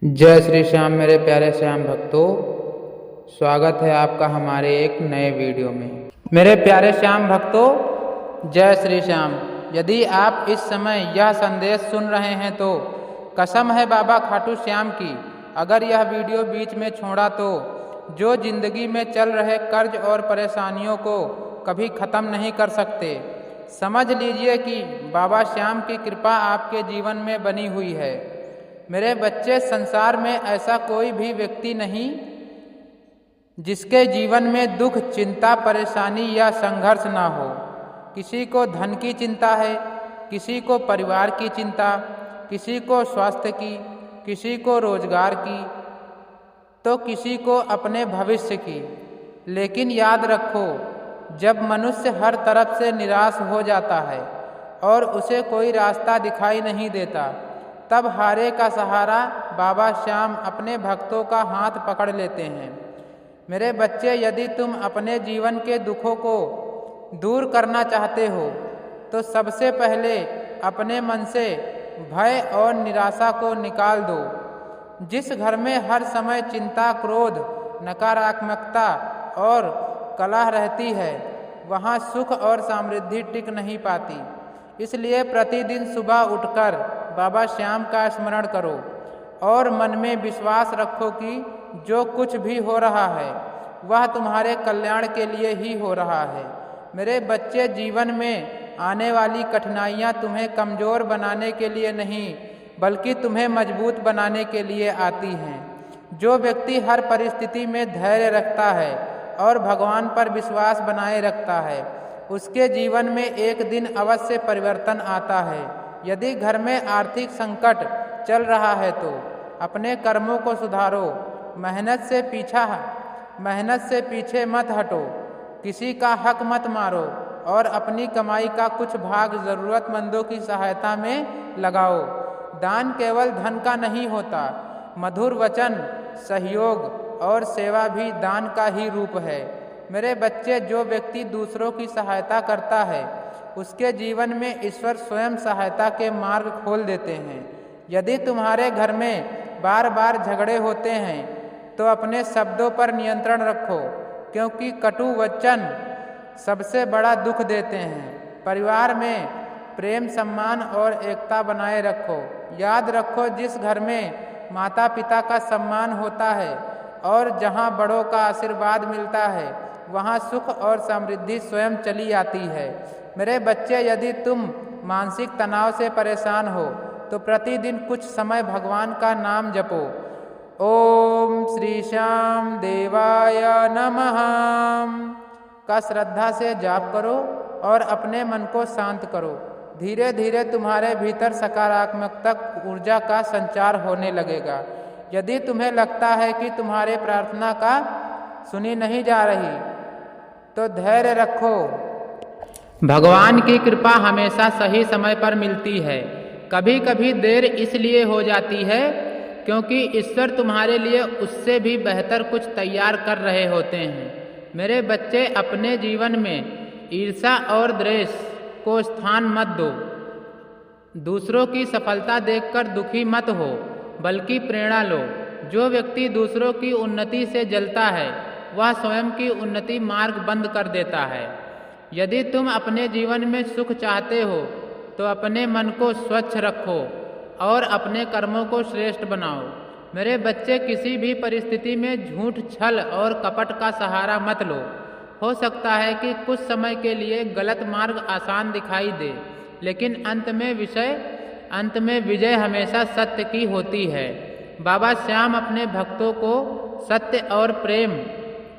जय श्री श्याम मेरे प्यारे श्याम भक्तों, स्वागत है आपका हमारे एक नए वीडियो में। मेरे प्यारे श्याम भक्तों, जय श्री श्याम। यदि आप इस समय यह संदेश सुन रहे हैं तो कसम है बाबा खाटू श्याम की, अगर यह वीडियो बीच में छोड़ा तो जो जिंदगी में चल रहे कर्ज और परेशानियों को कभी ख़त्म नहीं कर सकते। समझ लीजिए कि बाबा श्याम की कृपा आपके जीवन में बनी हुई है। मेरे बच्चे, संसार में ऐसा कोई भी व्यक्ति नहीं जिसके जीवन में दुख, चिंता, परेशानी या संघर्ष ना हो। किसी को धन की चिंता है, किसी को परिवार की चिंता, किसी को स्वास्थ्य की, किसी को रोजगार की, तो किसी को अपने भविष्य की। लेकिन याद रखो, जब मनुष्य हर तरफ से निराश हो जाता है और उसे कोई रास्ता दिखाई नहीं देता, तब हारे का सहारा बाबा श्याम अपने भक्तों का हाथ पकड़ लेते हैं। मेरे बच्चे, यदि तुम अपने जीवन के दुखों को दूर करना चाहते हो तो सबसे पहले अपने मन से भय और निराशा को निकाल दो। जिस घर में हर समय चिंता, क्रोध, नकारात्मकता और कलह रहती है, वहाँ सुख और समृद्धि टिक नहीं पाती। इसलिए प्रतिदिन सुबह उठकर बाबा श्याम का स्मरण करो और मन में विश्वास रखो कि जो कुछ भी हो रहा है वह तुम्हारे कल्याण के लिए ही हो रहा है। मेरे बच्चे, जीवन में आने वाली कठिनाइयाँ तुम्हें कमज़ोर बनाने के लिए नहीं बल्कि तुम्हें मजबूत बनाने के लिए आती हैं। जो व्यक्ति हर परिस्थिति में धैर्य रखता है और भगवान पर विश्वास बनाए रखता है, उसके जीवन में एक दिन अवश्य परिवर्तन आता है। यदि घर में आर्थिक संकट चल रहा है तो अपने कर्मों को सुधारो, मेहनत से पीछे मत हटो, किसी का हक मत मारो और अपनी कमाई का कुछ भाग ज़रूरतमंदों की सहायता में लगाओ। दान केवल धन का नहीं होता, मधुर वचन, सहयोग और सेवा भी दान का ही रूप है। मेरे बच्चे, जो व्यक्ति दूसरों की सहायता करता है उसके जीवन में ईश्वर स्वयं सहायता के मार्ग खोल देते हैं। यदि तुम्हारे घर में बार बार झगड़े होते हैं तो अपने शब्दों पर नियंत्रण रखो, क्योंकि कटु वचन सबसे बड़ा दुख देते हैं। परिवार में प्रेम, सम्मान और एकता बनाए रखो। याद रखो, जिस घर में माता पिता का सम्मान होता है और जहाँ बड़ों का आशीर्वाद मिलता है, वहाँ सुख और समृद्धि स्वयं चली आती है। मेरे बच्चे, यदि तुम मानसिक तनाव से परेशान हो तो प्रतिदिन कुछ समय भगवान का नाम जपो। ओम श्री श्याम देवाय नमः का श्रद्धा से जाप करो और अपने मन को शांत करो। धीरे धीरे तुम्हारे भीतर सकारात्मक ऊर्जा का संचार होने लगेगा। यदि तुम्हें लगता है कि तुम्हारे प्रार्थना का सुनी नहीं जा रही तो धैर्य रखो। भगवान की कृपा हमेशा सही समय पर मिलती है। कभी कभी देर इसलिए हो जाती है क्योंकि ईश्वर तुम्हारे लिए उससे भी बेहतर कुछ तैयार कर रहे होते हैं। मेरे बच्चे, अपने जीवन में ईर्ष्या और द्वेष को स्थान मत दो। दूसरों की सफलता देखकर दुखी मत हो बल्कि प्रेरणा लो। जो व्यक्ति दूसरों की उन्नति से जलता है वह स्वयं की उन्नति मार्ग बंद कर देता है। यदि तुम अपने जीवन में सुख चाहते हो तो अपने मन को स्वच्छ रखो और अपने कर्मों को श्रेष्ठ बनाओ। मेरे बच्चे, किसी भी परिस्थिति में झूठ, छल और कपट का सहारा मत लो। हो सकता है कि कुछ समय के लिए गलत मार्ग आसान दिखाई दे, लेकिन अंत में विजय हमेशा सत्य की होती है। बाबा श्याम अपने भक्तों को सत्य और प्रेम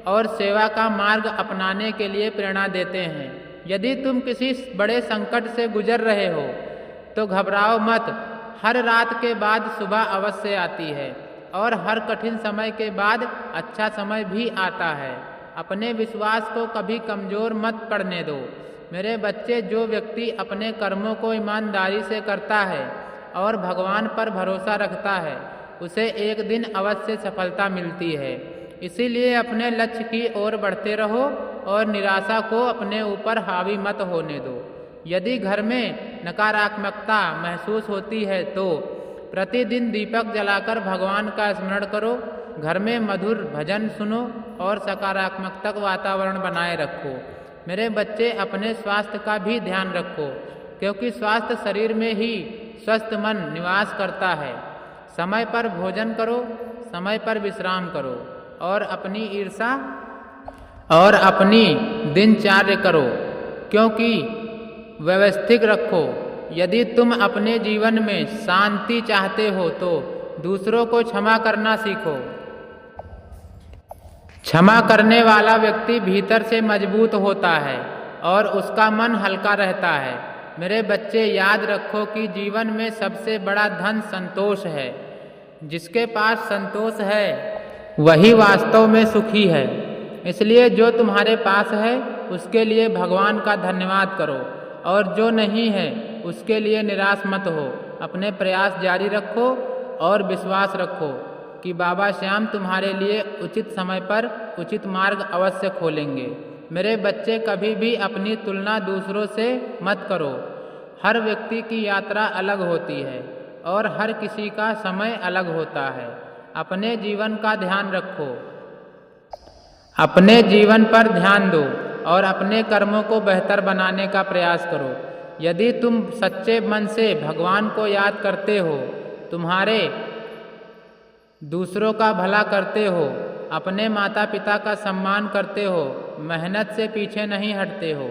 और सेवा का मार्ग अपनाने के लिए प्रेरणा देते हैं। यदि तुम किसी बड़े संकट से गुजर रहे हो तो घबराओ मत। हर रात के बाद सुबह अवश्य आती है और हर कठिन समय के बाद अच्छा समय भी आता है। अपने विश्वास को कभी कमज़ोर मत पड़ने दो। मेरे बच्चे, जो व्यक्ति अपने कर्मों को ईमानदारी से करता है और भगवान पर भरोसा रखता है, उसे एक दिन अवश्य सफलता मिलती है। इसीलिए अपने लक्ष्य की ओर बढ़ते रहो और निराशा को अपने ऊपर हावी मत होने दो। यदि घर में नकारात्मकता महसूस होती है तो प्रतिदिन दीपक जलाकर भगवान का स्मरण करो, घर में मधुर भजन सुनो और सकारात्मक वातावरण बनाए रखो। मेरे बच्चे, अपने स्वास्थ्य का भी ध्यान रखो, क्योंकि स्वास्थ्य शरीर में ही स्वस्थ मन निवास करता है। समय पर भोजन करो, समय पर विश्राम करो और अपनी दिनचर्या करो, क्योंकि व्यवस्थित रखो। यदि तुम अपने जीवन में शांति चाहते हो तो दूसरों को क्षमा करना सीखो। क्षमा करने वाला व्यक्ति भीतर से मजबूत होता है और उसका मन हल्का रहता है। मेरे बच्चे, याद रखो कि जीवन में सबसे बड़ा धन संतोष है। जिसके पास संतोष है वही वास्तव में सुखी है। इसलिए जो तुम्हारे पास है उसके लिए भगवान का धन्यवाद करो और जो नहीं है उसके लिए निराश मत हो। अपने प्रयास जारी रखो और विश्वास रखो कि बाबा श्याम तुम्हारे लिए उचित समय पर उचित मार्ग अवश्य खोलेंगे। मेरे बच्चे, कभी भी अपनी तुलना दूसरों से मत करो। हर व्यक्ति की यात्रा अलग होती है और हर किसी का समय अलग होता है। अपने जीवन का ध्यान रखो, अपने जीवन पर ध्यान दो और अपने कर्मों को बेहतर बनाने का प्रयास करो। यदि तुम सच्चे मन से भगवान को याद करते हो, तुम्हारे दूसरों का भला करते हो, अपने माता पिता का सम्मान करते हो, मेहनत से पीछे नहीं हटते हो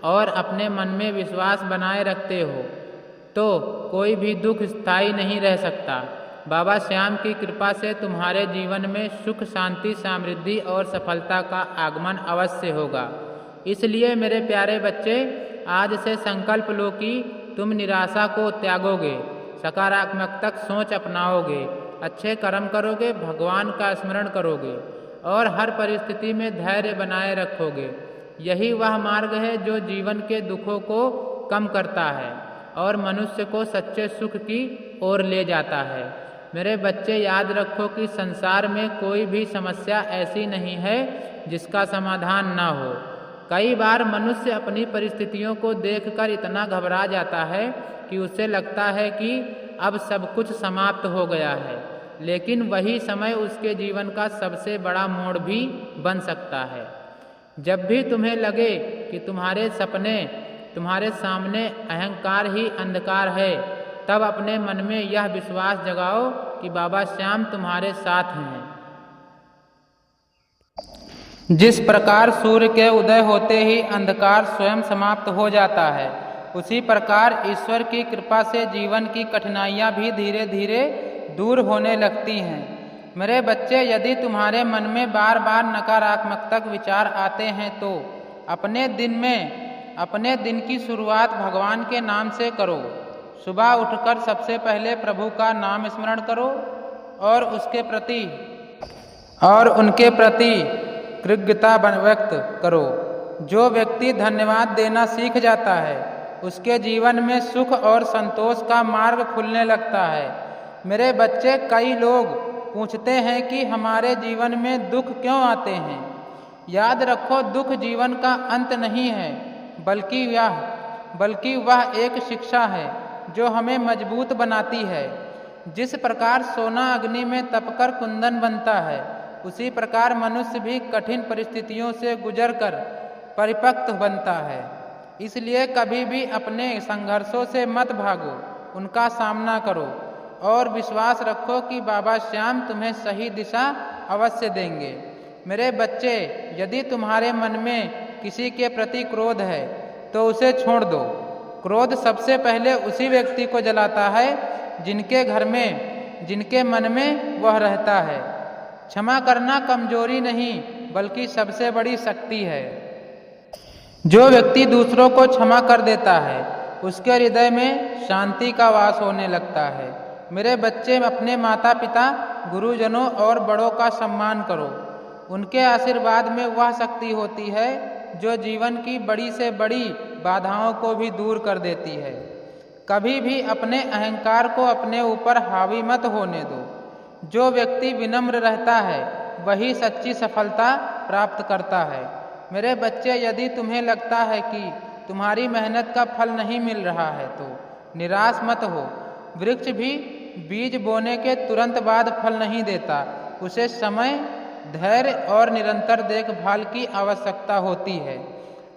और अपने मन में विश्वास बनाए रखते हो, तो कोई भी दुख स्थायी नहीं रह सकता। बाबा श्याम की कृपा से तुम्हारे जीवन में सुख, शांति, समृद्धि और सफलता का आगमन अवश्य होगा। इसलिए मेरे प्यारे बच्चे, आज से संकल्प लो कि तुम निराशा को त्यागोगे, सकारात्मक सोच अपनाओगे, अच्छे कर्म करोगे, भगवान का स्मरण करोगे और हर परिस्थिति में धैर्य बनाए रखोगे। यही वह मार्ग है जो जीवन के दुखों को कम करता है और मनुष्य को सच्चे सुख की ओर ले जाता है। मेरे बच्चे, याद रखो कि संसार में कोई भी समस्या ऐसी नहीं है जिसका समाधान ना हो। कई बार मनुष्य अपनी परिस्थितियों को देखकर इतना घबरा जाता है कि उसे लगता है कि अब सब कुछ समाप्त हो गया है, लेकिन वही समय उसके जीवन का सबसे बड़ा मोड़ भी बन सकता है। जब भी तुम्हें लगे कि तुम्हारे सामने अहंकार ही अंधकार है, तब अपने मन में यह विश्वास जगाओ कि बाबा श्याम तुम्हारे साथ हैं। जिस प्रकार सूर्य के उदय होते ही अंधकार स्वयं समाप्त हो जाता है, उसी प्रकार ईश्वर की कृपा से जीवन की कठिनाइयाँ भी धीरे धीरे दूर होने लगती हैं। मेरे बच्चे, यदि तुम्हारे मन में बार बार नकारात्मक विचार आते हैं तो अपने दिन की शुरुआत भगवान के नाम से करो। सुबह उठकर सबसे पहले प्रभु का नाम स्मरण करो और उनके प्रति कृतज्ञता व्यक्त करो। जो व्यक्ति धन्यवाद देना सीख जाता है, उसके जीवन में सुख और संतोष का मार्ग खुलने लगता है। मेरे बच्चे, कई लोग पूछते हैं कि हमारे जीवन में दुख क्यों आते हैं। याद रखो, दुख जीवन का अंत नहीं है, बल्कि वह एक शिक्षा है जो हमें मजबूत बनाती है। जिस प्रकार सोना अग्नि में तपकर कुंदन बनता है, उसी प्रकार मनुष्य भी कठिन परिस्थितियों से गुजरकर परिपक्व बनता है। इसलिए कभी भी अपने संघर्षों से मत भागो, उनका सामना करो और विश्वास रखो कि बाबा श्याम तुम्हें सही दिशा अवश्य देंगे। मेरे बच्चे, यदि तुम्हारे मन में किसी के प्रति क्रोध है तो उसे छोड़ दो। क्रोध सबसे पहले उसी व्यक्ति को जलाता है जिनके मन में वह रहता है। क्षमा करना कमजोरी नहीं, बल्कि सबसे बड़ी शक्ति है। जो व्यक्ति दूसरों को क्षमा कर देता है, उसके हृदय में शांति का वास होने लगता है। मेरे बच्चे, अपने माता पिता, गुरुजनों और बड़ों का सम्मान करो। उनके आशीर्वाद में वह शक्ति होती है जो जीवन की बड़ी से बड़ी बाधाओं को भी दूर कर देती है। कभी भी अपने अहंकार को अपने ऊपर हावी मत होने दो। जो व्यक्ति विनम्र रहता है वही सच्ची सफलता प्राप्त करता है। मेरे बच्चे, यदि तुम्हें लगता है कि तुम्हारी मेहनत का फल नहीं मिल रहा है तो निराश मत हो। वृक्ष भी बीज बोने के तुरंत बाद फल नहीं देता, उसे समय, धैर्य और निरंतर देखभाल की आवश्यकता होती है।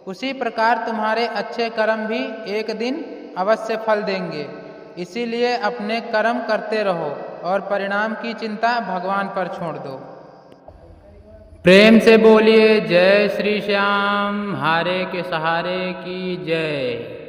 उसी प्रकार तुम्हारे अच्छे कर्म भी एक दिन अवश्य फल देंगे। इसीलिए अपने कर्म करते रहो और परिणाम की चिंता भगवान पर छोड़ दो। प्रेम से बोलिए जय श्री श्याम, हारे के सहारे की जय।